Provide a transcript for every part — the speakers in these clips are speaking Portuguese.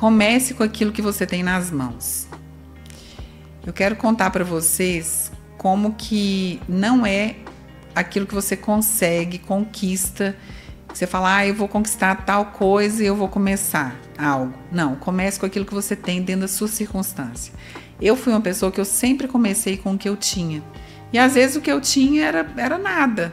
Comece com aquilo que você tem nas mãos. Eu quero contar para vocês como que não é aquilo que você consegue, conquista. Você fala, eu vou conquistar tal coisa e eu vou começar algo. Não, comece com aquilo que você tem dentro da sua circunstância. Eu fui uma pessoa que eu sempre comecei com o que eu tinha. E às vezes o que eu tinha era nada.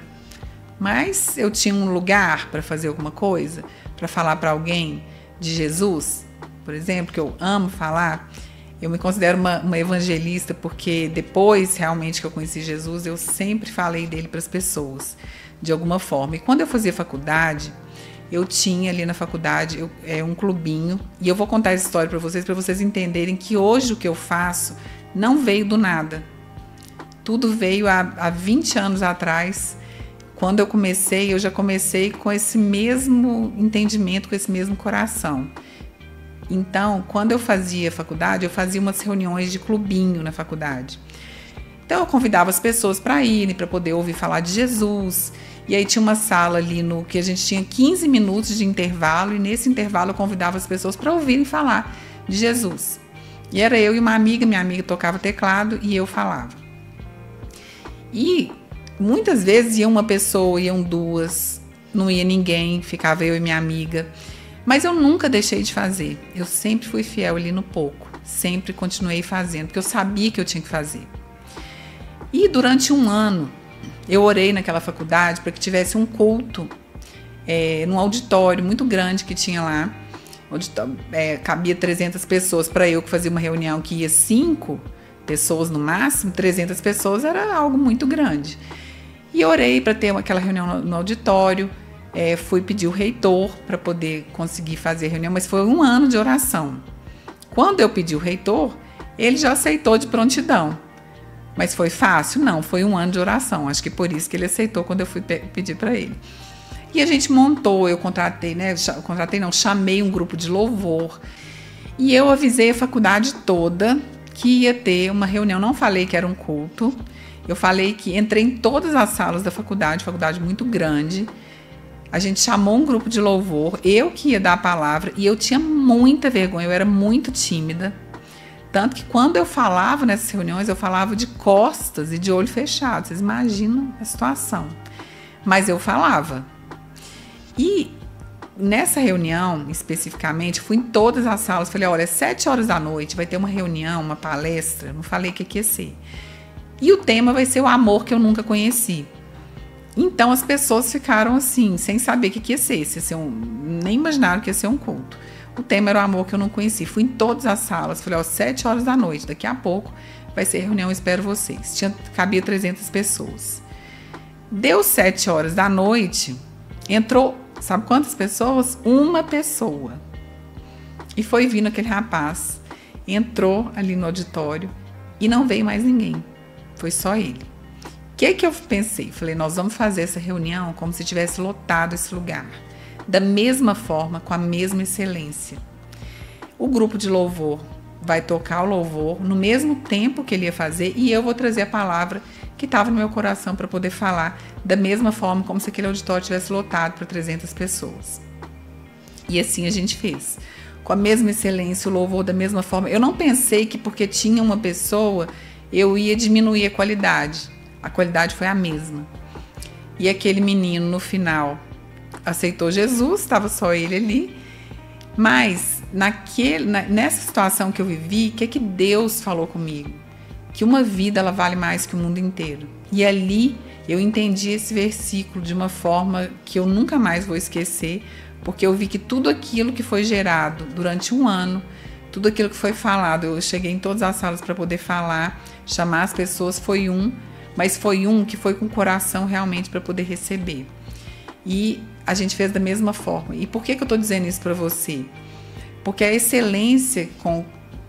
Mas eu tinha um lugar para fazer alguma coisa, para falar para alguém de Jesus, por exemplo, que eu amo falar. Eu me considero uma evangelista porque depois realmente que eu conheci Jesus, eu sempre falei dele para as pessoas, de alguma forma. E quando eu fazia faculdade, eu tinha ali na faculdade um clubinho, e eu vou contar essa história para vocês entenderem que hoje o que eu faço não veio do nada. Tudo veio há 20 anos atrás. Quando eu comecei, eu já comecei com esse mesmo entendimento, com esse mesmo coração. Então, quando eu fazia faculdade, eu fazia umas reuniões de clubinho na faculdade. Então, eu convidava as pessoas para irem, para poder ouvir falar de Jesus. E aí tinha uma sala ali no que a gente tinha 15 minutos de intervalo, e nesse intervalo eu convidava as pessoas para ouvirem falar de Jesus. E era eu e uma amiga, minha amiga tocava teclado e eu falava. E muitas vezes ia uma pessoa, iam duas, não ia ninguém, ficava eu e minha amiga. Mas eu nunca deixei de fazer. Eu sempre fui fiel ali no pouco. Sempre continuei fazendo, porque eu sabia que eu tinha que fazer. E durante um ano, eu orei naquela faculdade para que tivesse um culto num auditório muito grande que tinha lá. Cabia 300 pessoas. Para eu que fazia uma reunião que ia 5 pessoas no máximo, 300 pessoas era algo muito grande. E orei para ter aquela reunião no auditório. Fui pedir o reitor para poder conseguir fazer a reunião, mas foi um ano de oração. Quando eu pedi o reitor, ele já aceitou de prontidão. Mas foi fácil? Não, foi um ano de oração. Acho que por isso que ele aceitou quando eu fui pedir para ele. E a gente montou, chamei um grupo de louvor. E eu avisei a faculdade toda que ia ter uma reunião. Não falei que era um culto. Eu falei que entrei em todas as salas da faculdade muito grande. A gente chamou um grupo de louvor, eu que ia dar a palavra, e eu tinha muita vergonha, eu era muito tímida. Tanto que quando eu falava nessas reuniões, eu falava de costas e de olho fechado. Vocês imaginam a situação. Mas eu falava. E nessa reunião, especificamente, fui em todas as salas, falei, olha, às 7 horas da noite vai ter uma reunião, uma palestra, não falei o que ia ser. E o tema vai ser o amor que eu nunca conheci. Então as pessoas ficaram assim, sem saber o que ia ser. Nem imaginaram que ia ser um culto. O tema era o amor que eu não conheci. Fui em todas as salas, falei, 7 horas da noite, daqui a pouco vai ser reunião, espero vocês. Cabia 300 pessoas. Deu 7 horas da noite, entrou, sabe quantas pessoas? Uma pessoa. E foi vindo aquele rapaz, entrou ali no auditório e não veio mais ninguém. Foi só ele. O que eu pensei? Falei, nós vamos fazer essa reunião como se tivesse lotado esse lugar. Da mesma forma, com a mesma excelência. O grupo de louvor vai tocar o louvor no mesmo tempo que ele ia fazer e eu vou trazer a palavra que estava no meu coração para poder falar da mesma forma, como se aquele auditório tivesse lotado para 300 pessoas. E assim a gente fez. Com a mesma excelência, o louvor da mesma forma. Eu não pensei que porque tinha uma pessoa, eu ia diminuir a qualidade. A qualidade foi a mesma. E aquele menino, no final, aceitou Jesus, estava só ele ali. Mas, nessa situação que eu vivi, o que Deus falou comigo? Que uma vida, ela vale mais que o mundo inteiro. E ali, eu entendi esse versículo de uma forma que eu nunca mais vou esquecer, porque eu vi que tudo aquilo que foi gerado durante um ano, tudo aquilo que foi falado, eu cheguei em todas as salas para poder falar, chamar as pessoas, mas foi um que foi com o coração realmente para poder receber. E a gente fez da mesma forma. E por que eu estou dizendo isso para você? Porque a excelência com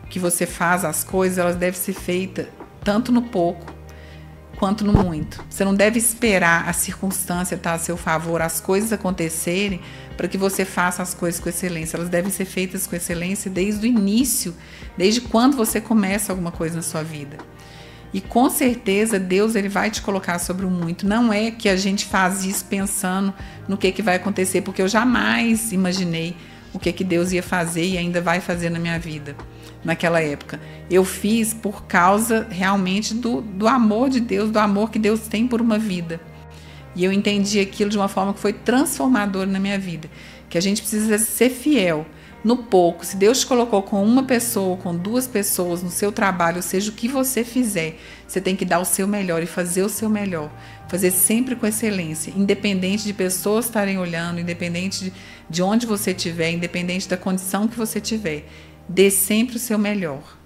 que você faz as coisas, elas devem ser feitas tanto no pouco quanto no muito. Você não deve esperar a circunstância estar a seu favor, as coisas acontecerem para que você faça as coisas com excelência. Elas devem ser feitas com excelência desde o início, desde quando você começa alguma coisa na sua vida. E com certeza Deus ele vai te colocar sobre o muito. Não é que a gente faz isso pensando no que vai acontecer, porque eu jamais imaginei o que Deus ia fazer e ainda vai fazer na minha vida naquela época. Eu fiz por causa realmente do amor de Deus, do amor que Deus tem por uma vida. E eu entendi aquilo de uma forma que foi transformadora na minha vida. Que a gente precisa ser fiel no pouco. Se Deus te colocou com uma pessoa, com 2 pessoas no seu trabalho, seja o que você fizer, você tem que dar o seu melhor e fazer o seu melhor. Fazer sempre com excelência, independente de pessoas estarem olhando, independente de onde você estiver, independente da condição que você tiver. Dê sempre o seu melhor.